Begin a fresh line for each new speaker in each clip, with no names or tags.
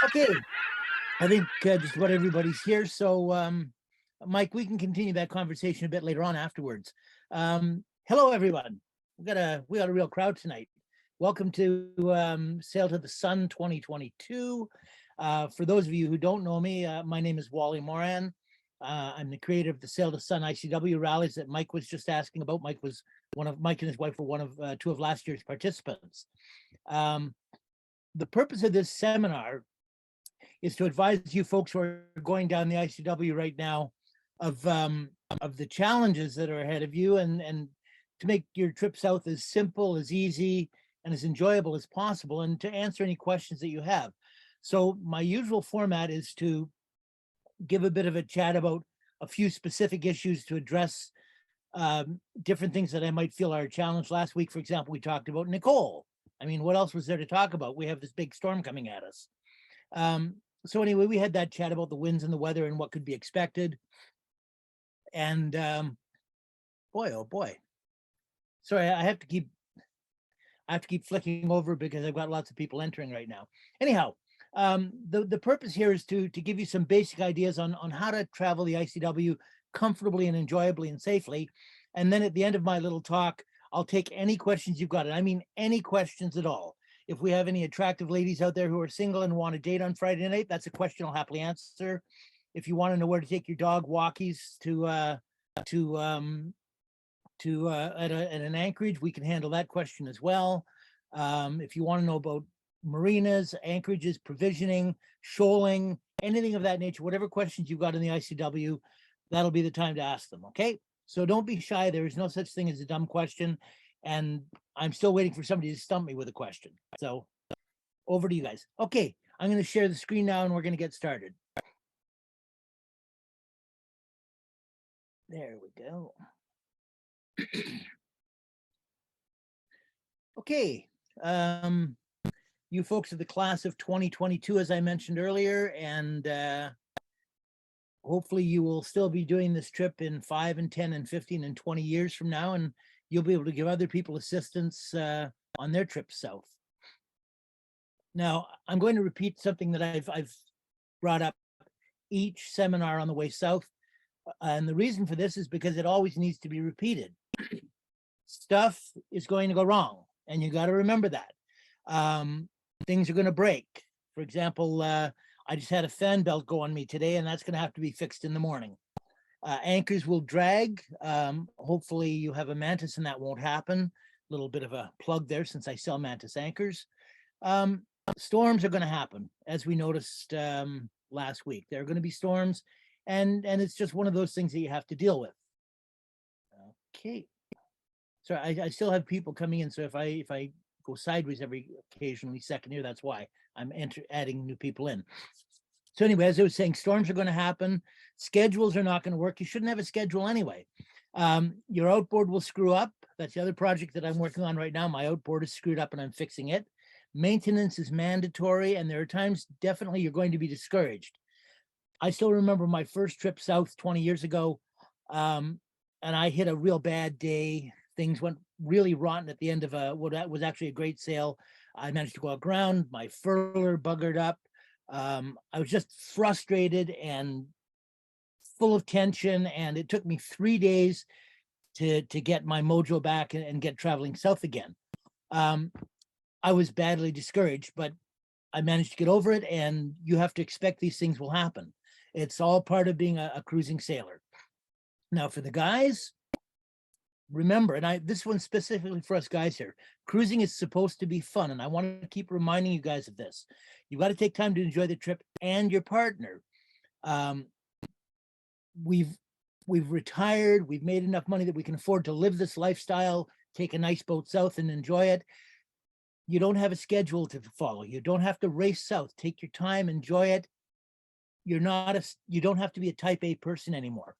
Okay, I think just about everybody's here. So, Mike, we can continue that conversation a bit later on afterwards. Hello, everyone. We got a real crowd tonight. Welcome to Sail to the Sun 2022. For those of you who don't know me, my name is Wally Moran. I'm the creator of the Sail to Sun ICW rallies that Mike was just asking about. Mike and his wife were one of two of last year's participants. The purpose of this seminar is to advise you folks who are going down the ICW right now of the challenges that are ahead of you, and to make your trip south as simple, as easy, and as enjoyable as possible, and to answer any questions that you have. So my usual format is to give a bit of a chat about a few specific issues to address different things that I might feel are a challenge. Last week, for example, we talked about Nicole. I mean, what else was there to talk about? We have this big storm coming at us. So anyway, we had that chat about the winds and the weather and what could be expected. And boy, oh boy. Sorry, I have to keep flicking over because I've got lots of people entering right now. Anyhow, the purpose here is to give you some basic ideas on how to travel the ICW comfortably and enjoyably and safely. And then at the end of my little talk, I'll take any questions you've got. And I mean any questions at all. If we have any attractive ladies out there who are single and want to date on Friday night, that's a question I'll happily answer. If you want to know where to take your dog walkies at an anchorage, we can handle that question as well. If you want to know about marinas, anchorages, provisioning, shoaling, anything of that nature, whatever questions you've got in the ICW, that'll be the time to ask them, okay? So don't be shy. There is no such thing as a dumb question. And I'm still waiting for somebody to stump me with a question. So over to you guys. Okay, I'm going to share the screen now and we're going to get started. There we go. Okay, you folks are the class of 2022, as I mentioned earlier, and hopefully you will still be doing this trip in 5 and 10 and 15 and 20 years from now, and you'll be able to give other people assistance on their trips south. Now, I'm going to repeat something that I've brought up each seminar on the way south, and the reason for this is because it always needs to be repeated. Stuff is going to go wrong, and you got to remember that. Things are going to break. For example, I just had a fan belt go on me today, and that's going to have to be fixed in the morning. Anchors will drag. Hopefully you have a Mantis and that won't happen. A little bit of a plug there since I sell Mantis anchors. Storms are going to happen, as we noticed last week. There are going to be storms, and it's just one of those things that you have to deal with. Okay. So I still have people coming in, so if I go sideways every occasionally second here, that's why I'm adding new people in. So anyway, as I was saying, storms are going to happen. Schedules are not going to work. You shouldn't have a schedule anyway. Your outboard will screw up. That's the other project that I'm working on right now. My outboard is screwed up and I'm fixing it. Maintenance is mandatory, and there are times definitely you're going to be discouraged. I still remember my first trip south 20 years ago, and I hit a real bad day. Things went really rotten at the end of what was actually a great sail. I managed to go aground. My furler buggered up. I was just frustrated and full of tension, and it took me 3 days to get my mojo back and get traveling south again. I was badly discouraged, but I managed to get over it, and you have to expect these things will happen. It's all part of being a cruising sailor. Now, for the guys, remember, and this one's specifically for us guys here, cruising is supposed to be fun, and I want to keep reminding you guys of this. You've got to take time to enjoy the trip and your partner. We've retired, we've made enough money that we can afford to live this lifestyle, take a nice boat south and enjoy it. You don't have a schedule to follow. You don't have to race south. Take your time, enjoy it. You don't have to be a type A person anymore.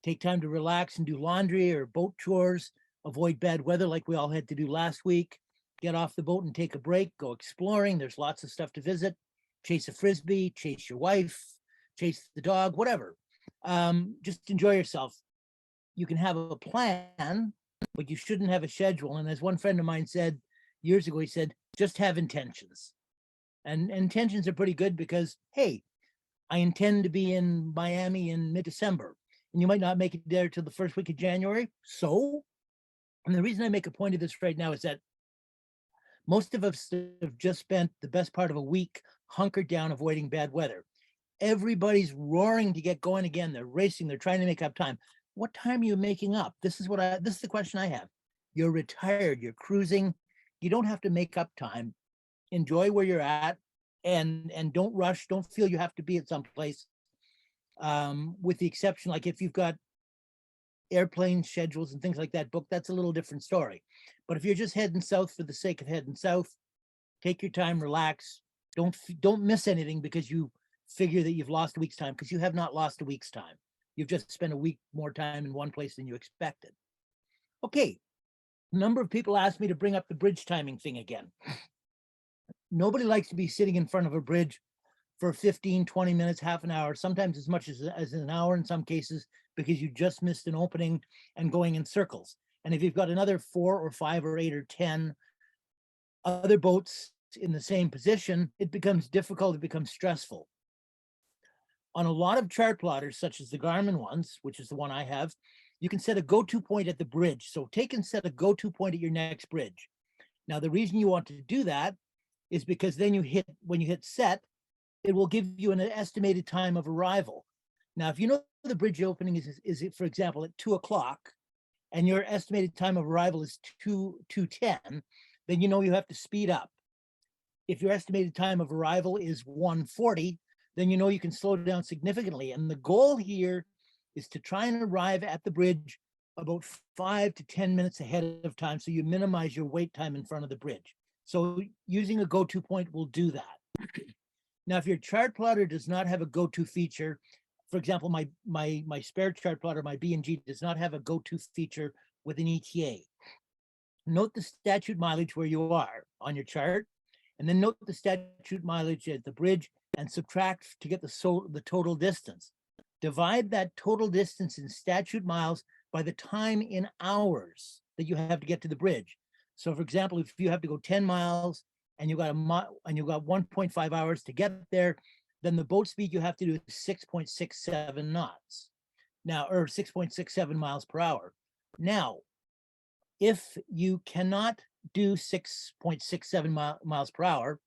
Take time to relax and do laundry or boat chores, avoid bad weather like we all had to do last week. Get off the boat and take a break, go exploring. There's lots of stuff to visit. Chase a Frisbee, chase your wife, chase the dog, whatever. Just enjoy yourself. You can have a plan, but you shouldn't have a schedule. And as one friend of mine said years ago, he said, just have intentions. And intentions are pretty good because, hey, I intend to be in Miami in mid-December, and you might not make it there till the first week of January. So, and the reason I make a point of this right now is that most of us have just spent the best part of a week hunkered down avoiding bad weather. Everybody's roaring to get going again. They're racing, they're trying to make up time. What time are you making up? This is the question I have. You're retired, you're cruising. You don't have to make up time. Enjoy where you're at, and don't rush. Don't feel you have to be at some place. With the exception, like if you've got airplane schedules and things like that booked, that's a little different story. But if you're just heading south for the sake of heading south, take your time, relax. Don't miss anything because you figure that you've lost a week's time, because you have not lost a week's time. You've just spent a week more time in one place than you expected. Okay, a number of people asked me to bring up the bridge timing thing again. Nobody likes to be sitting in front of a bridge for 15, 20 minutes, half an hour, sometimes as much as an hour in some cases, because you just missed an opening and going in circles. And if you've got another 4 or 5 or 8 or 10 other boats in the same position, it becomes difficult, it becomes stressful. On a lot of chart plotters, such as the Garmin ones, which is the one I have, you can set a go-to point at the bridge. So take and set a go-to point at your next bridge. Now, the reason you want to do that is because then when you hit set, it will give you an estimated time of arrival. Now, if you know the bridge opening is for example, at 2 o'clock, and your estimated time of arrival is 2:10, then you know you have to speed up. If your estimated time of arrival is 1:40, then you know you can slow down significantly. And the goal here is to try and arrive at the bridge about 5 to 10 minutes ahead of time, so you minimize your wait time in front of the bridge. So using a go-to point will do that. Now, if your chart plotter does not have a go-to feature, for example, my spare chart plotter, my B&G, does not have a go-to feature with an ETA. Note the statute mileage where you are on your chart, and then note the statute mileage at the bridge and subtract to get the total distance. Divide that total distance in statute miles by the time in hours that you have to get to the bridge. So, for example, if you have to go 10 miles and you got 1.5 hours to get there, then the boat speed you have to do is 6.67 knots. Now, or 6.67 miles per hour. Now, if you cannot do 6.67 miles per hour,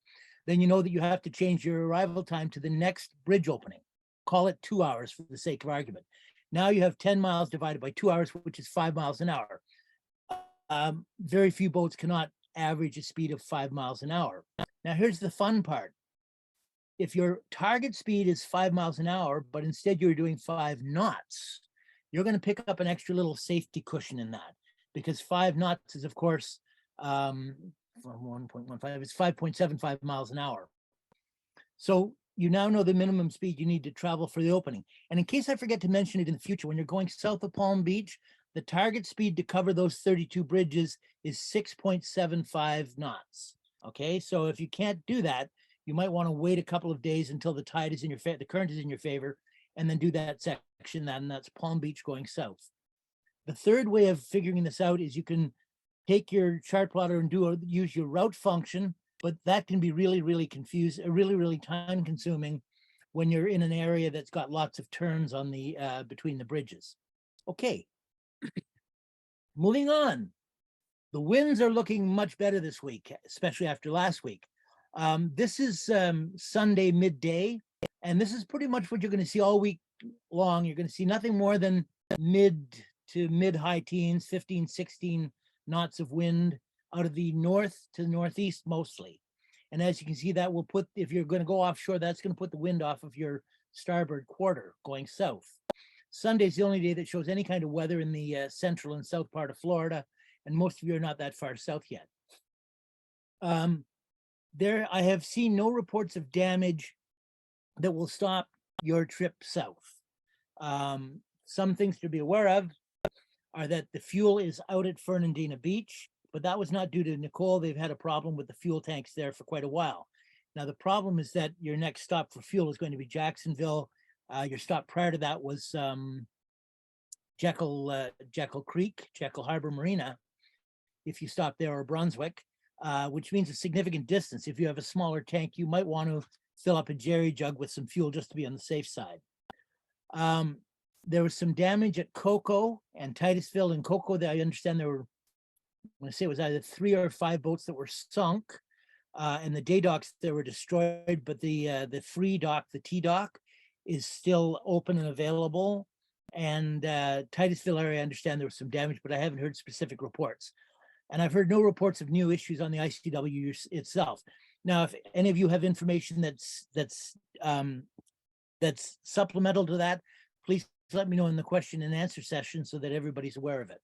then you know that you have to change your arrival time to the next bridge opening. Call it 2 hours for the sake of argument. Now you have 10 miles divided by 2 hours, which is 5 miles an hour. Very few boats cannot average a speed of 5 miles an hour. Now, here's the fun part. If your target speed is 5 miles an hour, but instead you're doing 5 knots, you're going to pick up an extra little safety cushion in that, because 5 knots is, of course, from 1.15, it's 5.75 miles an hour. So you now know the minimum speed you need to travel for the opening. And in case I forget to mention it in the future, when you're going south of Palm Beach, the target speed to cover those 32 bridges is 6.75 knots. Okay, so if you can't do that, you might want to wait a couple of days until the tide is in your favor, the current is in your favor, and then do that section, and that's Palm Beach going south. The third way of figuring this out is you can take your chart plotter and use your route function, but that can be really, really really time consuming when you're in an area that's got lots of turns on the between the bridges. Okay, moving on. The winds are looking much better this week, especially after last week. This is Sunday midday, and this is pretty much what you're going to see all week long. You're going to see nothing more than mid to mid-high teens, 15, 16 knots of wind out of the north to the northeast mostly. And as you can see, that will put, if you're going to go offshore, that's going to put the wind off of your starboard quarter going south. Sunday's the only day that shows any kind of weather in the central and south part of Florida, and most of you are not that far south yet. I have seen no reports of damage that will stop your trip south. Some things to be aware of are that the fuel is out at Fernandina Beach, but that was not due to Nicole. They've had a problem with the fuel tanks there for quite a while. Now, the problem is that your next stop for fuel is going to be Jacksonville. Your stop prior to that was Jekyll Creek, Jekyll Harbor Marina, if you stop there, or Brunswick. which means a significant distance. If you have a smaller tank, you might want to fill up a jerry jug with some fuel just to be on the safe side. There was some damage at Coco and Titusville. And Coco, that I understand there were, I'm going to say it was either 3 or 5 boats that were sunk, and the day docks that were destroyed, but the free dock, the T dock, is still open and available. And Titusville area, I understand there was some damage, but I haven't heard specific reports. And I've heard no reports of new issues on the ICW itself. Now, if any of you have information that's supplemental to that, please let me know in the question and answer session so that everybody's aware of it.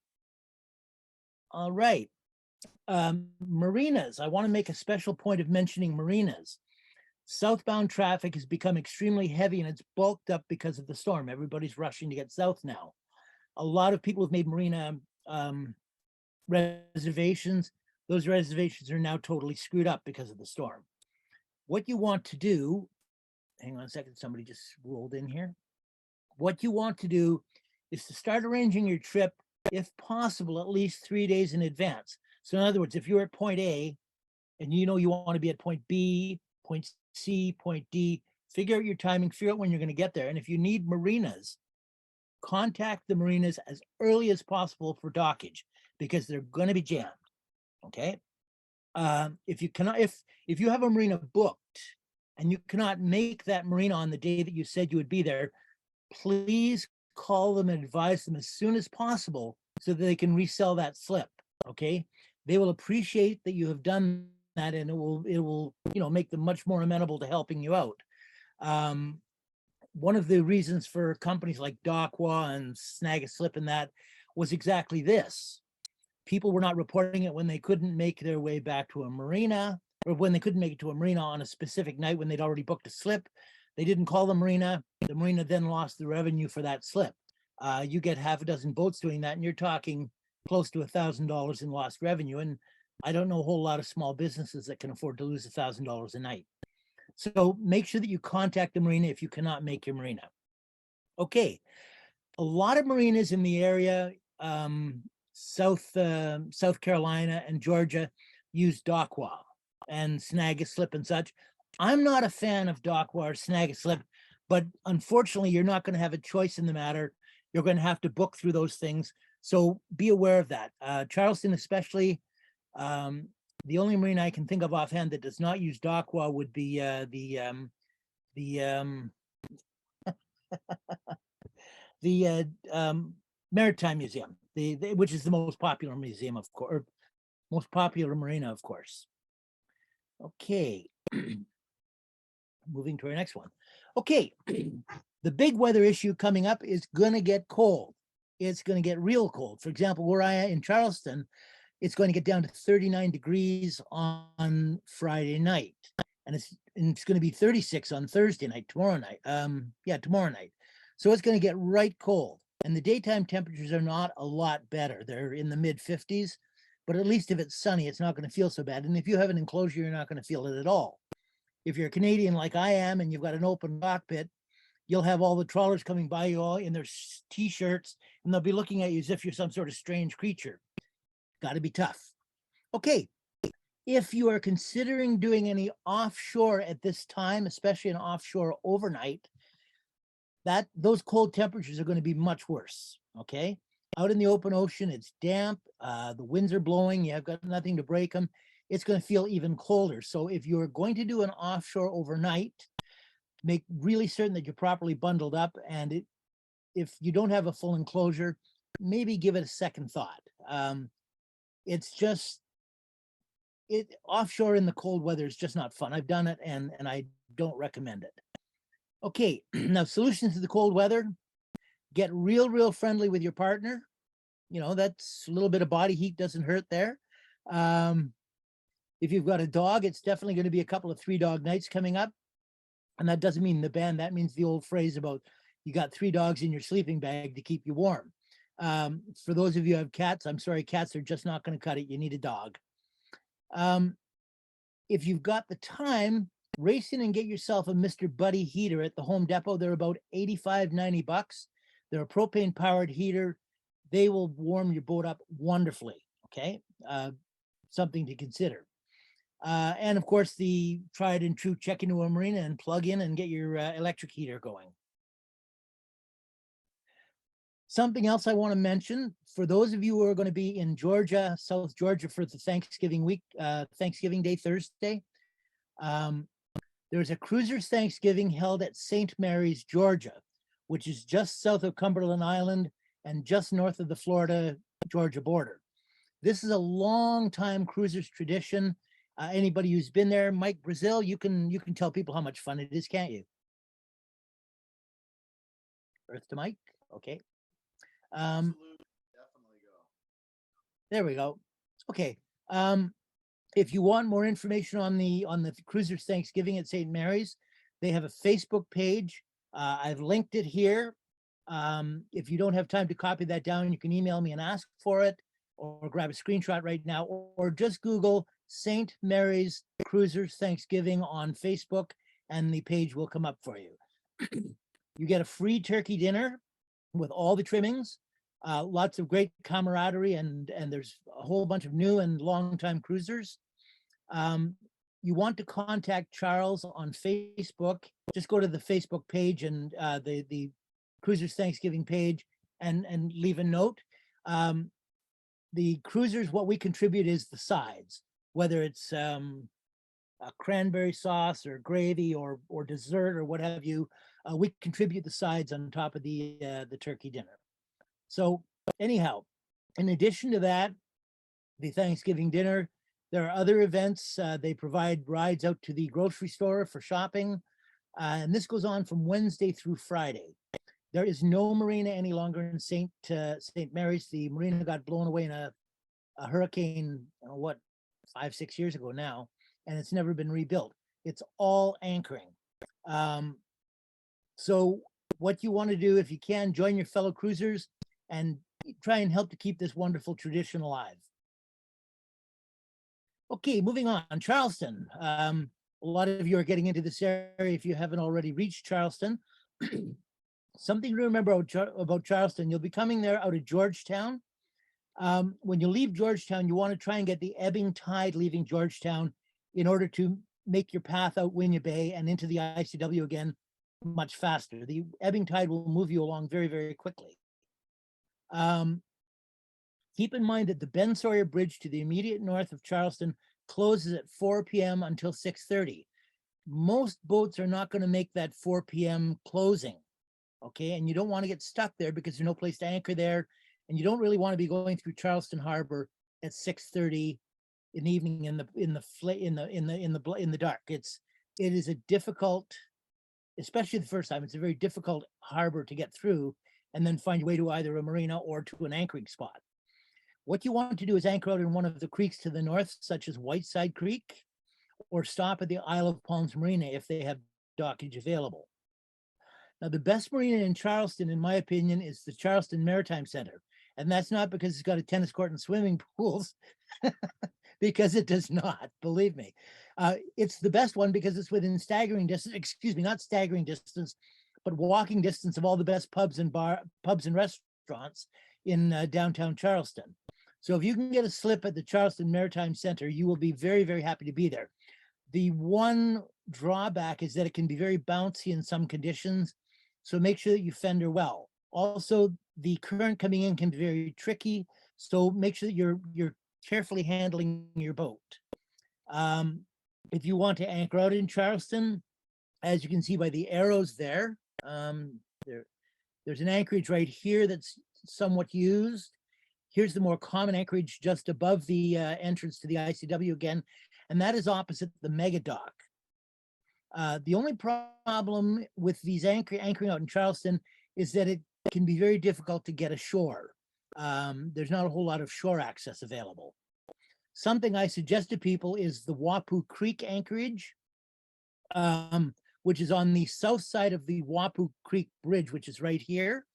All right. Marinas. I want to make a special point of mentioning marinas. Southbound traffic has become extremely heavy and it's bulked up because of the storm. Everybody's rushing to get south now. A lot of people have made marina reservations. Those reservations are now totally screwed up because of the storm. What you want to do, hang on a second, somebody just rolled in here. What you want to do is to start arranging your trip, if possible, at least 3 days in advance. So in other words, if you're at point A and you know you want to be at point B, point C, point D, figure out your timing, figure out when you're going to get there. And if you need marinas, contact the marinas as early as possible for dockage because they're going to be jammed. Okay. If you have a marina booked and you cannot make that marina on the day that you said you would be there, please call them and advise them as soon as possible so that they can resell that slip. Okay. They will appreciate that you have done that, and it will make them much more amenable to helping you out. One of the reasons for companies like Docwa and Snag a Slip and that was exactly this. People were not reporting it when they couldn't make their way back to a marina, or when they couldn't make it to a marina on a specific night when they'd already booked a slip. They didn't call the marina. The marina then lost the revenue for that slip. You get half a dozen boats doing that, and you're talking close to $1,000 in lost revenue. And I don't know a whole lot of small businesses that can afford to lose $1,000 a night. So make sure that you contact the marina if you cannot make your marina. Okay, a lot of marinas in the area, South Carolina and Georgia, use Docwa and Snag a Slip and such. I'm not a fan of Docwa or Snag a Slip, but unfortunately, you're not going to have a choice in the matter. You're going to have to book through those things. So be aware of that. Charleston, especially, the only marina I can think of offhand that does not use Docwa would be the Maritime Museum, which is the most popular museum, of course, or most popular marina, of course. Okay. Moving to our next one. Okay. The big weather issue coming up is going to get cold. It's going to get real cold. For example, where I am in Charleston, it's going to get down to 39 degrees on Friday night. And it's going to be 36 on Thursday night, tomorrow night. Tomorrow night. So it's going to get right cold. And the daytime temperatures are not a lot better. They're in the mid 50s, but at least if it's sunny, it's not going to feel so bad. And if you have an enclosure, you're not going to feel it at all. If you're a Canadian like I am and you've got an open cockpit, you'll have all the trawlers coming by you all in their t-shirts, and they'll be looking at you as if you're some sort of strange creature. Got to be tough. Okay, if you are considering doing any offshore at this time, especially an offshore overnight, those cold temperatures are going to be much worse. Okay, out in the open ocean, it's damp, the winds are blowing, you have got nothing to break them. It's going to feel even colder. So if you're going to do an offshore overnight, make really certain that you're properly bundled up. And if you don't have a full enclosure, maybe give it a second thought. It's just, offshore in the cold weather is just not fun. I've done it and I don't recommend it. Okay, now solutions to the cold weather: get real friendly with your partner. That's a little bit of body heat doesn't hurt there. If you've got a dog, it's definitely going to be a couple of 3-dog nights coming up. And that doesn't mean the ban. That means the old phrase about you got 3 dogs in your sleeping bag to keep you warm. For those of you who have cats, I'm sorry, cats are just not going to cut it. You need a dog. If you've got the time, race in and get yourself a Mr. Buddy heater at the Home Depot. They're about $85–90. They're a propane powered heater. They will warm your boat up wonderfully. Okay. Something to consider. And of course, the tried and true check into a marina and plug in and get your electric heater going. Something else I want to mention, for those of you who are going to be in Georgia, South Georgia for the Thanksgiving week, Thanksgiving Day, Thursday, there's a Cruisers Thanksgiving held at St. Mary's, Georgia, which is just south of Cumberland Island and just north of the Florida-Georgia border. This is a long time cruisers tradition. Anybody who's been there, Mike Brazil, you can tell people how much fun it is, can't you? Earth to Mike, okay. Definitely go. There we go. Okay. If you want more information on the Cruisers Thanksgiving at St. Mary's, they have a Facebook page. I've linked it here. If you don't have time to copy that down, you can email me and ask for it, or grab a screenshot right now, or just Google St. Mary's Cruisers Thanksgiving on Facebook, and the page will come up for you. You get a free turkey dinner with all the trimmings, lots of great camaraderie, and there's a whole bunch of new and longtime cruisers. You want to contact Charles on Facebook, just go to the Facebook page and the Cruisers Thanksgiving page and leave a note. The cruisers, what we contribute is the sides, whether it's a cranberry sauce or gravy or dessert or what have you. We contribute the sides on top of the turkey dinner. So anyhow, in addition to that, the Thanksgiving dinner, there are other events. They provide rides out to the grocery store for shopping. And this goes on from Wednesday through Friday. There is no marina any longer in St. Mary's. The marina got blown away in a hurricane, 5-6 years ago now, and it's never been rebuilt. It's all anchoring. So what you want to do, if you can, join your fellow cruisers and try and help to keep this wonderful tradition alive. Okay, moving on. Charleston. A lot of you are getting into this area if you haven't already reached Charleston. Something to remember about Charleston, you'll be coming there out of Georgetown. When you leave Georgetown, you want to try and get the ebbing tide leaving Georgetown in order to make your path out Winya Bay and into the ICW again much faster. The ebbing tide will move you along very, very quickly. Keep in mind that the Ben Sawyer Bridge to the immediate north of Charleston closes at 4 p.m. until 6:30. Most boats are not going to make that 4 p.m. closing, okay? And you don't want to get stuck there because there's no place to anchor there, and you don't really want to be going through Charleston Harbor at 6:30 in the evening in the dark. It is a difficult, especially the first time. It's a very difficult harbor to get through, and then find your way to either a marina or to an anchoring spot. What you want to do is anchor out in one of the creeks to the north, such as Whiteside Creek, or stop at the Isle of Palms Marina if they have dockage available. Now, the best marina in Charleston, in my opinion, is the Charleston Maritime Center. And that's not because it's got a tennis court and swimming pools, because it does not, believe me. It's the best one because it's within staggering distance, excuse me, not staggering distance, but walking distance of all the best pubs and restaurants in downtown Charleston. So if you can get a slip at the Charleston Maritime Center, you will be very, very happy to be there. The one drawback is that it can be very bouncy in some conditions, so make sure that you fender well. Also, the current coming in can be very tricky, so make sure that you're carefully handling your boat. If you want to anchor out in Charleston, as you can see by the arrows there, there's an anchorage right here that's somewhat used. Here's the more common anchorage just above the entrance to the ICW again, and that is opposite the mega dock. The only problem with these anchoring out in Charleston is that it can be very difficult to get ashore. There's not a whole lot of shore access available. Something I suggest to people is the Wapoo Creek anchorage, which is on the south side of the Wapoo Creek Bridge, which is right here.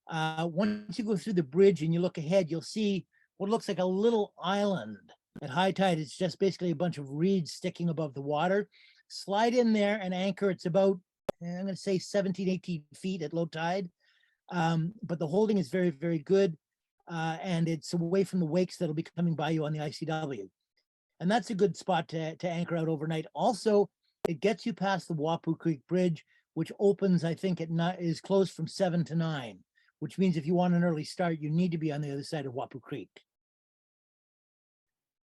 Once you go through the bridge and you look ahead, you'll see what looks like a little island. At high tide, it's just basically a bunch of reeds sticking above the water. Slide in there and anchor. It's about, I'm going to say 17, 18 feet at low tide. But the holding is very, very good. And it's away from the wakes that'll be coming by you on the ICW. And that's a good spot to anchor out overnight. Also, it gets you past the Wapu Creek Bridge, which opens, I think, is closed from 7 to 9, which means if you want an early start, you need to be on the other side of Wapu Creek.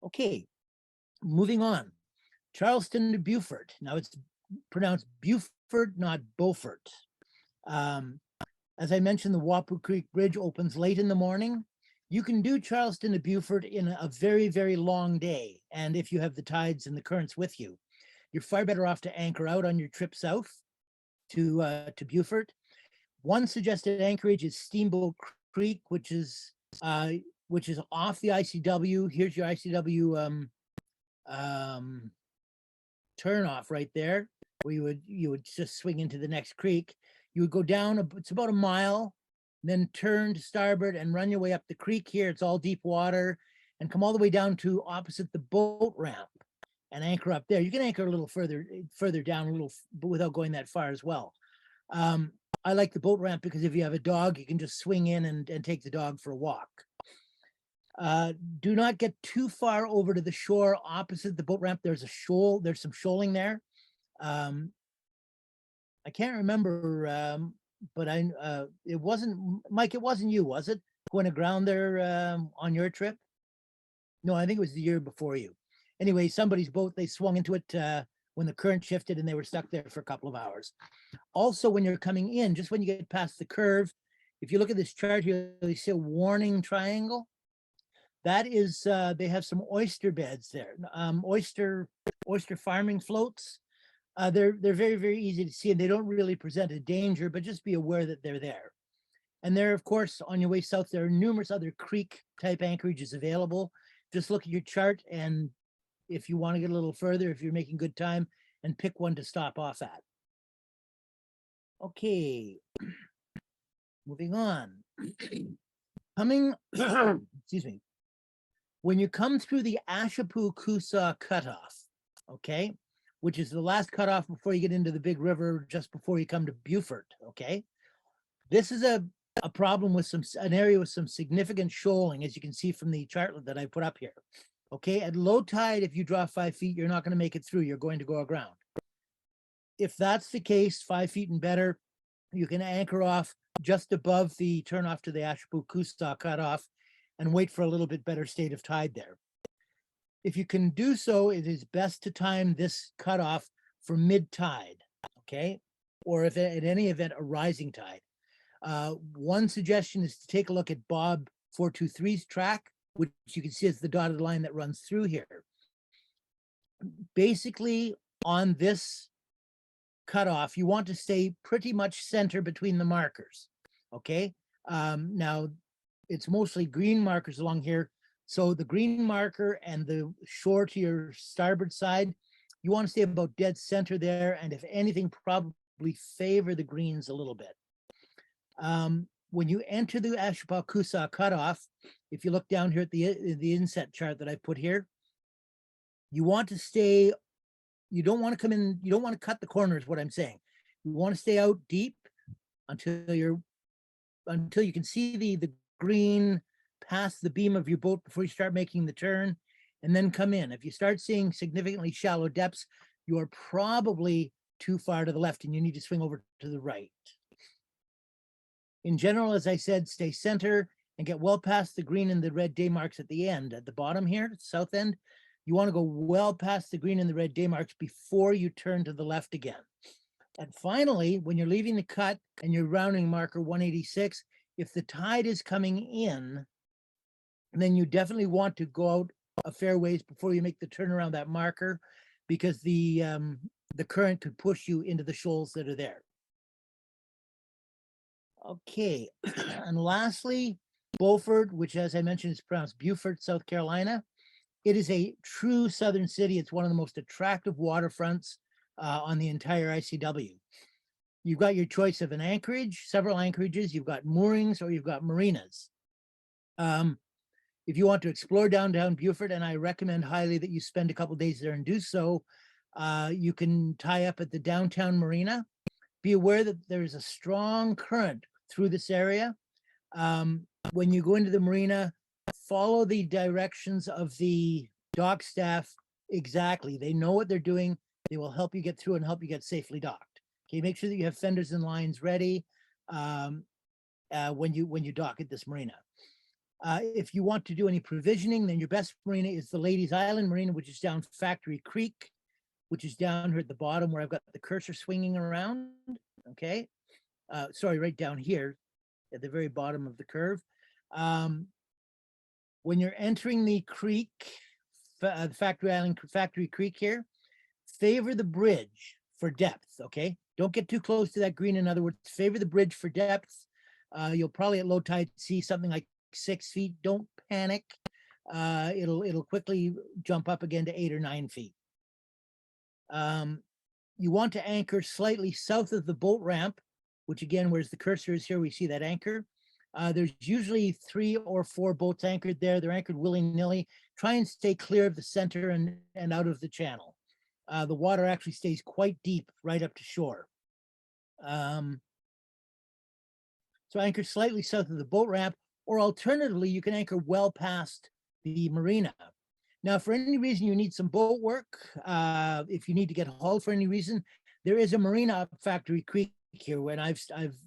Okay, moving on. Charleston to Beaufort. Now it's pronounced Beaufort, not Beaufort. As I mentioned, the Wapu Creek Bridge opens late in the morning. You can do Charleston to Beaufort in a very, very long day. And if you have the tides and the currents with you, you're far better off to anchor out on your trip south to Beaufort. One suggested anchorage is Steamboat Creek, which is off the ICW. Here's your ICW turn off right there, where you would just swing into the next creek. You would go down, it's about a mile, then turn to starboard and run your way up the creek here. It's all deep water, and come all the way down to opposite the boat ramp and anchor up there. You can anchor a little further down a little, but without going that far as well. I like the boat ramp because if you have a dog, you can just swing in and take the dog for a walk. Do not get too far over to the shore opposite the boat ramp. There's a shoal, there's some shoaling there. I can't remember, but it wasn't, Mike, it wasn't you, was it? Going aground there on your trip? No, I think it was the year before you. Anyway, somebody's boat, they swung into it when the current shifted and they were stuck there for a couple of hours. Also, when you're coming in, just when you get past the curve, if you look at this chart here, you see a warning triangle. That is, they have some oyster beds there, oyster farming floats. They're very, very easy to see, and they don't really present a danger, but just be aware that they're there. And there, of course, on your way south, there are numerous other creek type anchorages available. Just look at your chart, and if you want to get a little further, if you're making good time, and pick one to stop off at. Okay, moving on. Coming, excuse me. When you come through the Ashapoo-Coosaw cutoff, okay, which is the last cutoff before you get into the big river, just before you come to Beaufort, okay? This is a problem with an area with some significant shoaling, as you can see from the chart that I put up here. Okay, at low tide, if you draw 5 feet, you're not going to make it through. You're going to go aground. If that's the case, 5 feet and better, you can anchor off just above the turnoff to the Ashapoo-Coosaw cutoff and wait for a little bit better state of tide there. If you can do so, it is best to time this cutoff for mid-tide, okay? Or if at any event, a rising tide. One suggestion is to take a look at Bob 423's track, which you can see as the dotted line that runs through here. Basically, on this cutoff, you want to stay pretty much center between the markers, okay? Now, it's mostly green markers along here. So the green marker and the shore to your starboard side, you want to stay about dead center there. And if anything, probably favor the greens a little bit. When you enter the Ashapoo-Coosaw cutoff, if you look down here at the inset chart that I put here, you want to stay, you don't want to come in, you don't want to cut the corners, what I'm saying. You want to stay out deep until you can see the green past the beam of your boat before you start making the turn, and then come in. If you start seeing significantly shallow depths, you are probably too far to the left and you need to swing over to the right. In general, as I said, stay center and get well past the green and the red day marks at the end. At the bottom here, south end, you want to go well past the green and the red day marks before you turn to the left again. And finally, when you're leaving the cut and you're rounding marker 186, if the tide is coming in, then you definitely want to go out a fair ways before you make the turn around that marker, because the current could push you into the shoals that are there. Okay, and lastly, Beaufort, which as I mentioned is pronounced Beaufort, South Carolina. It is a true southern city. It's one of the most attractive waterfronts on the entire ICW. You've got your choice of an anchorage, several anchorages, you've got moorings, or you've got marinas. If you want to explore downtown Beaufort, and I recommend highly that you spend a couple days there and do so, you can tie up at the downtown marina. Be aware that there's a strong current through this area. When you go into the marina, follow the directions of the Dock staff, exactly. They know what they're doing. They will help you get through and help you get safely docked. Okay, make sure that you have fenders and lines ready when you dock at this marina. If you want to do any provisioning, then your best marina is the Ladies Island Marina, which is down Factory Creek, which is down here at the bottom where I've got the cursor swinging around. Okay, sorry, right down here at the very bottom of the curve. When you're entering the creek, Factory Creek here, favor the bridge for depth, okay? Don't get too close to that green. In other words, favor the bridge for depth. You'll probably at low tide see something like 6 feet. Don't panic. It'll quickly jump up again to 8 or 9 feet. You want to anchor slightly south of the boat ramp, which again, where's the cursor is here, we see that anchor. There's usually 3 or 4 boats anchored there. They're anchored willy-nilly. Try and stay clear of the center and out of the channel. The water actually stays quite deep right up to shore. So anchor slightly south of the boat ramp, or alternatively, you can anchor well past the marina. Now, if for any reason you need some boat work, if you need to get hauled for any reason, there is a marina up Factory Creek here, when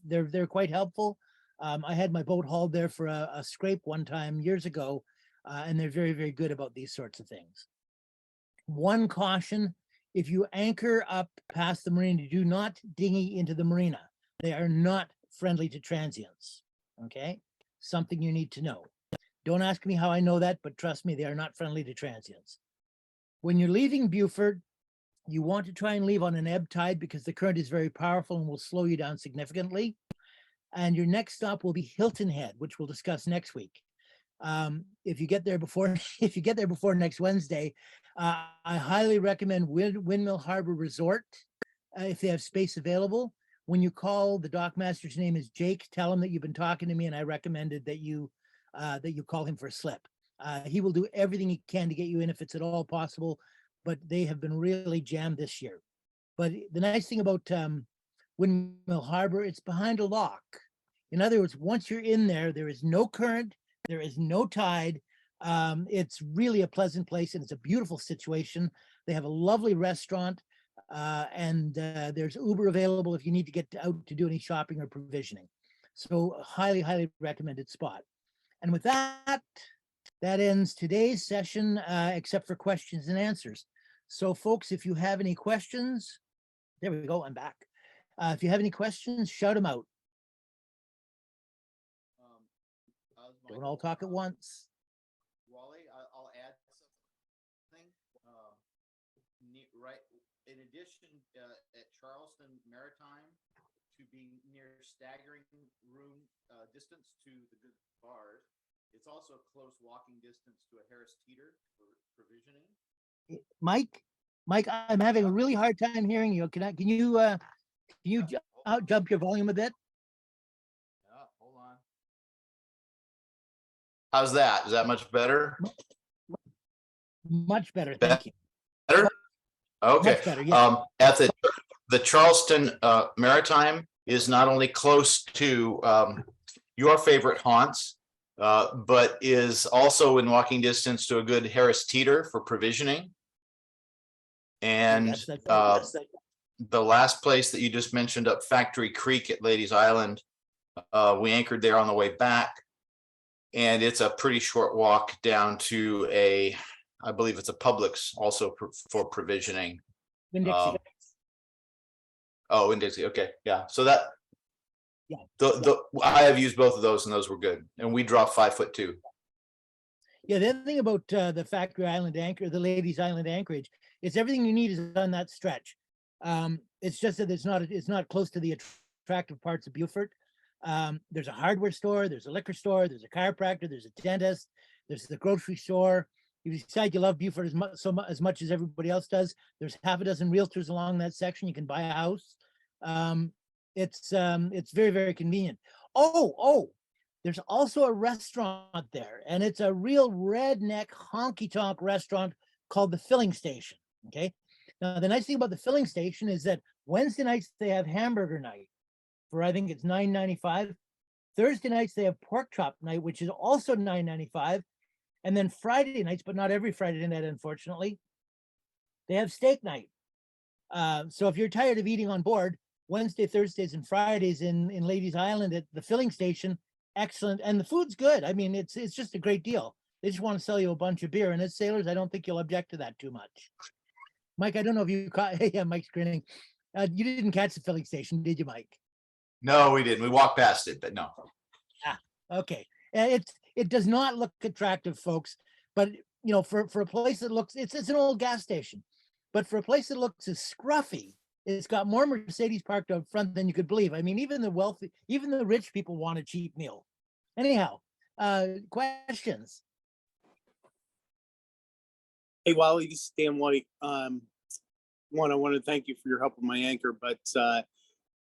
they're quite helpful. I had my boat hauled there for a scrape one time years ago, and they're very, very good about these sorts of things. One caution: if you anchor up past the marina, do not dinghy into the marina. They are not friendly to transients, okay? Something you need to know. Don't ask me how I know that, but trust me, they are not friendly to transients. When you're leaving Beaufort, you want to try and leave on an ebb tide because the current is very powerful and will slow you down significantly. And your next stop will be Hilton Head, which we'll discuss next week. If you get there before next Wednesday, I highly recommend Windmill Harbor Resort if they have space available. When you call, the dockmaster's name is Jake. Tell him that you've been talking to me, and I recommended that you call him for a slip. He will do everything he can to get you in if it's at all possible, but they have been really jammed this year. But the nice thing about Windmill Harbor, it's behind a lock. In other words, once you're in there, there is no current, there is no tide. It's really a pleasant place, and it's a beautiful situation. They have a lovely restaurant, and there's Uber available if you need to get out to do any shopping or provisioning. So highly, highly recommended spot. And with that, that ends today's session, except for questions and answers. So folks, if you have any questions, there we go, I'm back. If you have any questions, shout them out. Don't all talk at once.
Wally, I'll add something. Right, in addition, at Charleston Maritime, to being near staggering room distance to the good bars, it's also a close walking distance to a Harris Teeter for provisioning.
Mike, I'm having a really hard time hearing you. Can you jump your volume a bit?
Yeah, hold on. How's that? Is that much better?
Much better, thank you.
Better? Okay.
Much better, yeah.
At the Charleston Maritime is not only close to your favorite haunts, but is also in walking distance to a good Harris Teeter for provisioning. And the last place that you just mentioned, up Factory Creek at Ladies Island, we anchored there on the way back, and it's a pretty short walk down to I believe it's a Publix also for provisioning.
Winn-Dixie.
Oh, Winn-Dixie. Okay, yeah. So that,
yeah,
I have used both of those, and those were good. And we drop 5'2".
Yeah, the other thing about the Factory Island anchor, the Ladies Island anchorage, is everything you need is on that stretch. It's just that it's not close to the attractive parts of Beaufort. There's a hardware store, there's a liquor store, there's a chiropractor, there's a dentist, there's the grocery store. If you decide you love Beaufort as much as everybody else does, there's half a dozen realtors along that section. You can buy a house. It's very, very convenient. Oh, there's also a restaurant there, and it's a real redneck honky-tonk restaurant called the Filling Station. Okay. Now, the nice thing about the Filling Station is that Wednesday nights they have hamburger night for, I think it's $9.95. Thursday nights they have pork chop night, which is also $9.95. And then Friday nights, but not every Friday night, unfortunately, they have steak night. So if you're tired of eating on board, Wednesday, Thursdays, and Fridays in Ladies Island at the filling station, excellent, and the food's good. I mean, it's just a great deal. They just want to sell you a bunch of beer, and as sailors, I don't think you'll object to that too much. Mike, I don't know if you caught. Yeah, Mike's grinning. You didn't catch the filling station, did you, Mike?
No, we didn't. We walked past it, but no.
Okay, it does not look attractive, folks. But you know, for a place that looks, it's an old gas station, but for a place that looks as scruffy, it's got more Mercedes parked up front than you could believe. I mean, even the wealthy, even the rich people want a cheap meal. Anyhow, questions?
Hey, Wally, this is Dan White. One, I want to thank you for your help with my anchor, but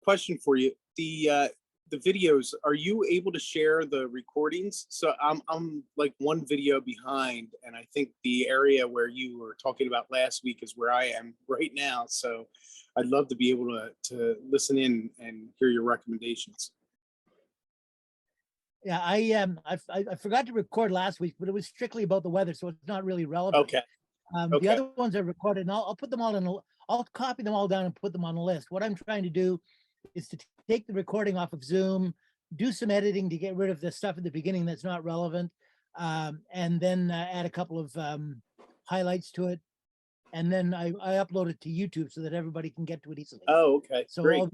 question for you: the videos, are you able to share the recordings? So I'm like one video behind, and I think the area where you were talking about last week is where I am right now. So I'd love to be able to listen in and hear your recommendations.
Yeah, I forgot to record last week, but it was strictly about the weather, so it's not really relevant.
Okay.
The
Okay.
other ones are recorded, and I'll put them all in. I'll copy them all down and put them on a list. What I'm trying to do is to take the recording off of Zoom, do some editing to get rid of the stuff at the beginning that's not relevant, and then add a couple of highlights to it, and then I upload it to YouTube so that everybody can get to it easily.
Oh, okay.
So
Great.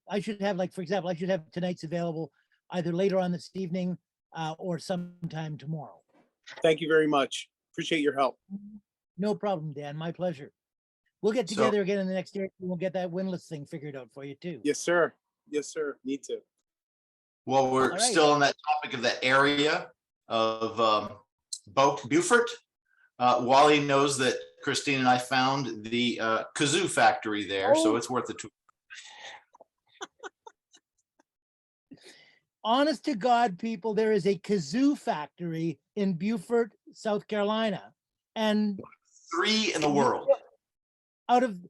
I should have, like, for example, I should have tonight's available either later on this evening or sometime tomorrow.
Thank you very much. Appreciate your help.
No problem, Dan. My pleasure. We'll get
So-
together again in the next day. We'll get that windlass thing figured out for you too.
Yes, sir. Yes, sir. Need to.
Well, we're
All right.
still on that topic of that area of Beaufort. Wally knows that Christine and I found the kazoo factory there, so
Oh.
it's worth a tour.
Honest to God, people, there is a kazoo factory in Beaufort, South Carolina, and
3 in the world.
out of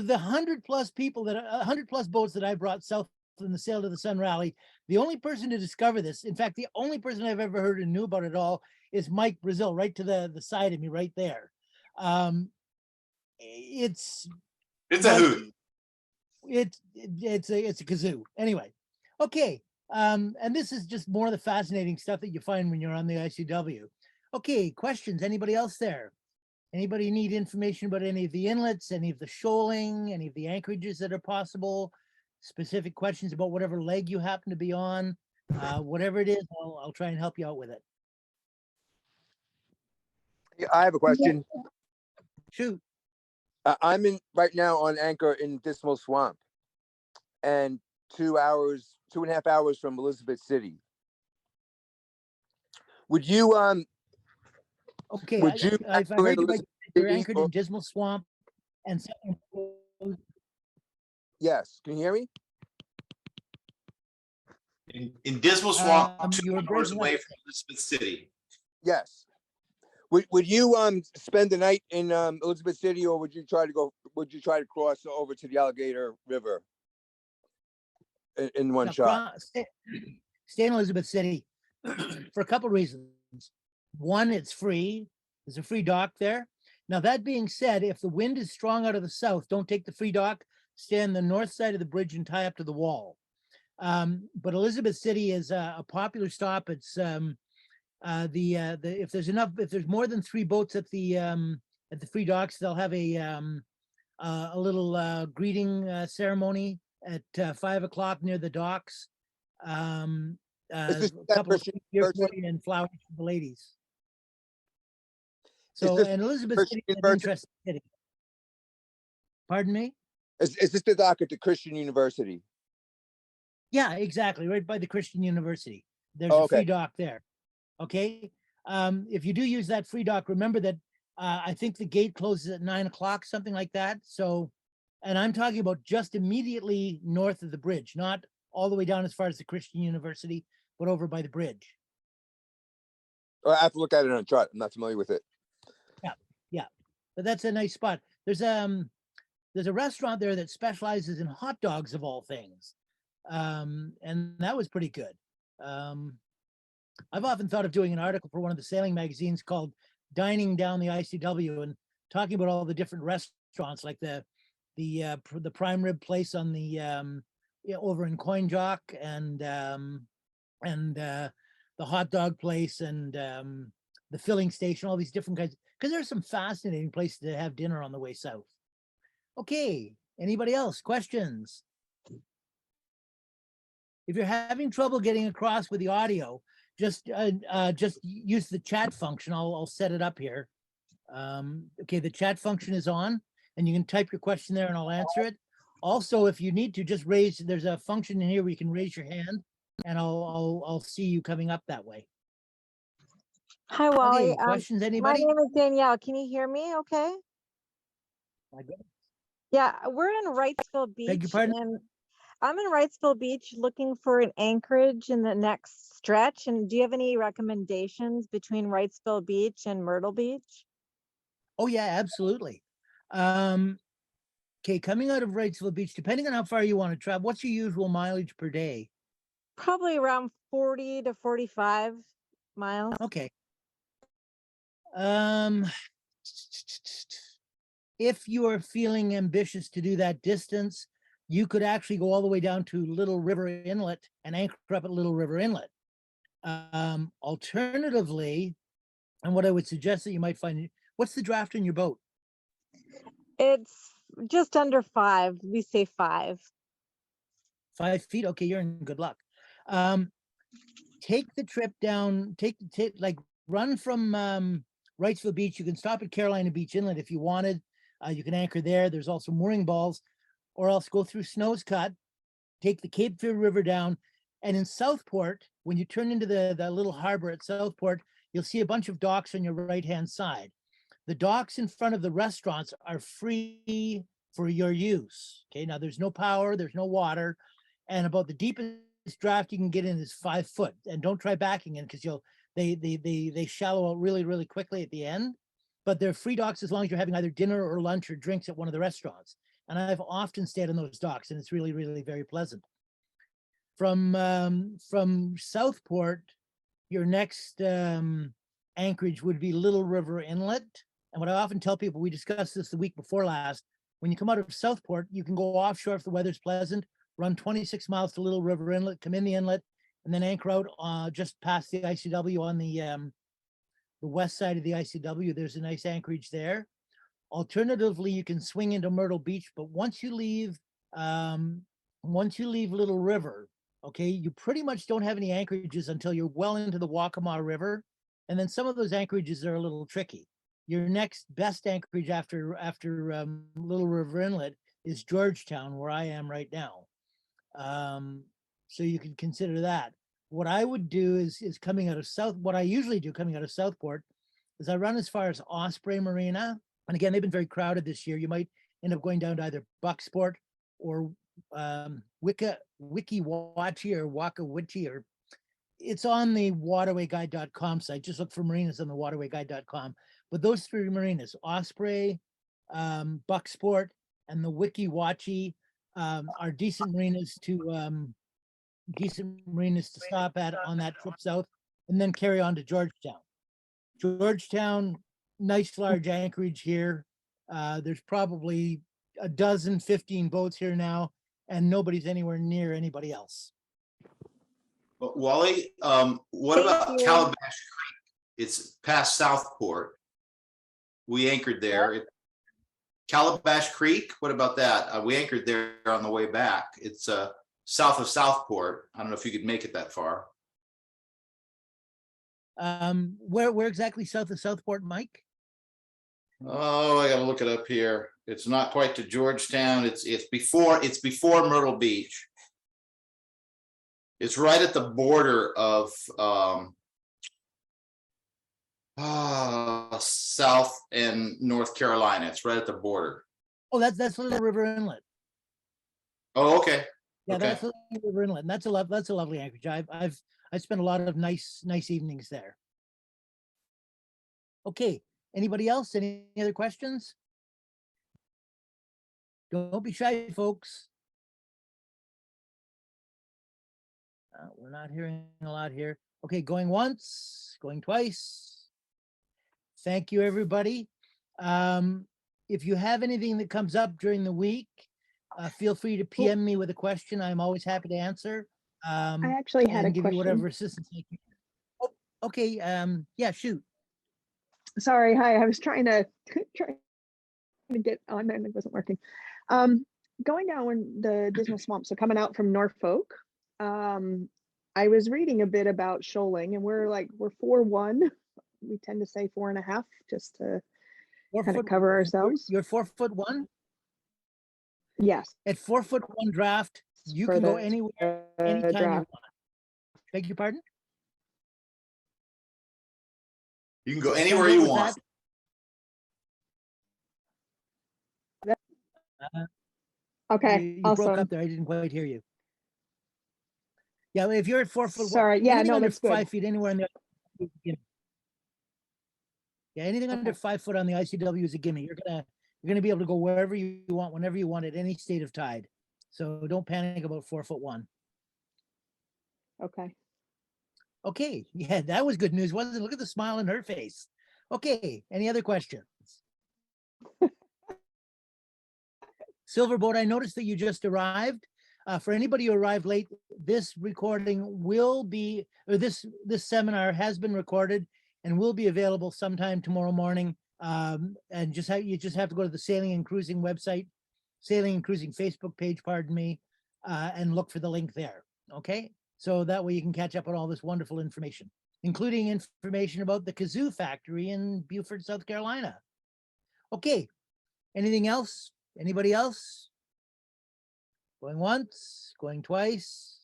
the 100+ people that 100+ boats that I brought south in the Sail to the Sun rally, the only person to discover this, in fact, the only person I've ever heard and knew about it all, is Mike Brazil, right to the side of me, right there. It's
It's a hoot.
it's a kazoo. Anyway, okay. And this is just more of the fascinating stuff that you find when you're on the ICW. Okay, questions? Anybody else there? Anybody need information about any of the inlets, any of the shoaling, any of the anchorages that are possible? Specific questions about whatever leg you happen to be on? Whatever it is, I'll try and help you out with it.
Yeah, I have a question.
Shoot.
I'm in right now on anchor in Dismal Swamp, and 2.5 hours from Elizabeth City. Would you
Okay,
Would you
I've
anchor
heard
in
you right.
Elizabeth
You're
City
anchored
or-
in Dismal Swamp and
Yes, can you hear me?
In Dismal Swamp,
you
2
were
hours
breaking up.
away from Elizabeth City.
Yes. Would you spend the night in Elizabeth City, or would you try to cross over to the Alligator River in one
Now,
shot?
stay in Elizabeth City for a couple reasons. One, it's free. There's a free dock there. Now, that being said, if the wind is strong out of the south, don't take the free dock. Stay on the north side of the bridge and tie up to the wall. But Elizabeth City is a popular stop. It's if there's more than 3 boats at the free docks, they'll have a little greeting ceremony at 5 o'clock near the docks.
Is this
A
that
couple of
Christian
beer
university?
for you and flowers for the ladies.
Is
So,
this
and Elizabeth
Christian
City is an
university?
interesting city. Pardon me?
Is this the dock at the Christian University?
Yeah, exactly. Right by the Christian University. There's
Oh,
a free
okay.
dock there. Okay. If you do use that free dock, remember that I think the gate closes at 9 o'clock, something like that. So, and I'm talking about just immediately north of the bridge, not all the way down as far as the Christian University, but over by the bridge.
I have to look at it on a chart. I'm not familiar with it.
Yeah. But that's a nice spot. There's a restaurant there that specializes in hot dogs of all things. And that was pretty good. I've often thought of doing an article for one of the sailing magazines called Dining Down the ICW and talking about all the different restaurants like the prime rib place on the over in Coin Jock and the hot dog place and the filling station, all these different kinds, because there's some fascinating places to have dinner on the way south. Okay, anybody else? Questions? If you're having trouble getting across with the audio, just use the chat function. I'll set it up here. Okay, the chat function is on, and you can type your question there, and I'll answer it. Also, if you need to, just raise. There's a function in here where you can raise your hand, and I'll see you coming up that way.
Hi, Wally.
Okay, questions,
My
anybody?
name is Danielle. Can you hear me okay?
My goodness.
Yeah, we're in Wrightsville
Beg your
Beach,
pardon?
and I'm in Wrightsville Beach looking for an anchorage in the next stretch. And do you have any recommendations between Wrightsville Beach and Myrtle Beach?
Oh yeah, absolutely. Okay, coming out of Wrightsville Beach, depending on how far you want to travel, what's your usual mileage per day?
Probably around 40 to 45 miles.
Okay. If you are feeling ambitious to do that distance, you could actually go all the way down to Little River Inlet and anchor up at Little River Inlet. Alternatively, and what I would suggest that you might find, what's the draft in your boat?
It's just under 5. We say 5.
5 feet? Okay, you're in good luck. Take the trip down, like run from Wrightsville Beach. You can stop at Carolina Beach Inlet if you wanted. You can anchor there. There's also mooring balls, or else go through Snow's Cut, take the Cape Fear River down, and in Southport, when you turn into the little harbor at Southport, you'll see a bunch of docks on your right-hand side. The docks in front of the restaurants are free for your use. Okay, now there's no power, there's no water, and about the deepest draft you can get in is 5 foot. And don't try backing in because they shallow out really, really quickly at the end. But they're free docks as long as you're having either dinner or lunch or drinks at one of the restaurants. And I've often stayed on those docks, and it's really, really very pleasant. From Southport, your next anchorage would be Little River Inlet. And what I often tell people, we discussed this the week before last, when you come out of Southport, you can go offshore if the weather's pleasant, run 26 miles to Little River Inlet, come in the inlet, and then anchor out just past the ICW on the west side of the ICW. There's a nice anchorage there. Alternatively, you can swing into Myrtle Beach, but once you leave Little River, okay, you pretty much don't have any anchorages until you're well into the Waccamaw River, and then some of those anchorages are a little tricky. Your next best anchorage after Little River Inlet is Georgetown, where I am right now. So you can consider that. What I would do is coming out of what I usually do coming out of Southport is I run as far as Osprey Marina. And again, they've been very crowded this year. You might end up going down to either Bucksport or Wiki Watchy or Waka Witchy, or it's on the waterwayguide.com site. Just look for marinas on the waterwayguide.com. But those 3 marinas, Osprey, Bucksport, and the Wiki Watchy, are decent marinas to stop at on that trip south, and then carry on to Georgetown. Georgetown, nice large anchorage here. There's probably a dozen, 15 boats here now, and nobody's anywhere near anybody else.
But Wally, what
Thank
about
you.
Calabash Creek? It's past Southport. We anchored there. Calabash Creek, what about that? We anchored there on the way back. It's south of Southport. I don't know if you could make it that far.
Where exactly south of Southport, Mike?
Oh, I gotta look it up here. It's not quite to Georgetown. It's before Myrtle Beach. It's right at the border of South and North Carolina. It's right at the border.
Oh, that's Little River Inlet.
Oh, okay.
Yeah,
Okay.
that's Little River Inlet, and that's a lovely anchorage. I spent a lot of nice evenings there. Okay, anybody else? Any other questions? Don't be shy, folks. We're not hearing a lot here. Okay, going once, going twice. Thank you, everybody. If you have anything that comes up during the week, feel free to PM me with a question. I'm always happy to answer.
I actually had a
And give you whatever
question.
assistance I can. Oh, okay, yeah, shoot.
Sorry, hi, I was trying to get on and it wasn't working. Going down the Dismal Swamp, so coming out from Norfolk, I was reading a bit about shoaling and we're 4-1. We tend to say 4.5 just to kind of cover ourselves.
You're 4'1"?
Yes.
At 4'1" draft, you
for
can go
the,
anywhere, anytime you
draft.
want. Beg your pardon?
You can go
Say
anywhere
what
you
was
want.
that?
Okay,
You broke
awesome.
up there. I didn't quite hear you. Yeah, if you're at 4'1",
Sorry, yeah,
anything
no,
under
that's good.
5 feet anywhere in the yeah, anything under
Okay.
5 foot on the ICW is a gimme. You're gonna be able to go wherever you want, whenever you want, at any state of tide. So don't panic about 4'1".
Okay.
Okay, yeah, that was good news, wasn't it? Look at the smile on her face. Okay, any other questions? Silverboat, I noticed that you just arrived. For anybody who arrived late, this recording will be, or this seminar has been recorded and will be available sometime tomorrow morning. And you just have to go to the Sailing and Cruising website, Sailing and Cruising Facebook page, pardon me, and look for the link there. Okay, so that way you can catch up on all this wonderful information, including information about the kazoo factory in Beaufort, South Carolina. Okay, anything else? Anybody else? Going once, going twice.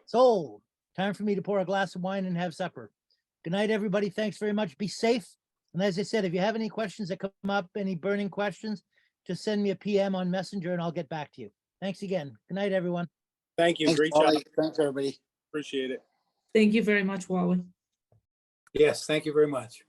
Sold. Time for me to pour a glass of wine and have supper. Good night, everybody. Thanks very much. Be safe. And as I said, if you have any questions that come up, any burning questions, just send me a PM on Messenger and I'll get back to you. Thanks again. Good night, everyone.
Thank you.
Thanks,
Great job.
Wally. Thanks, everybody.
Appreciate it.
Thank you very much, Wally.
Yes, thank you very much.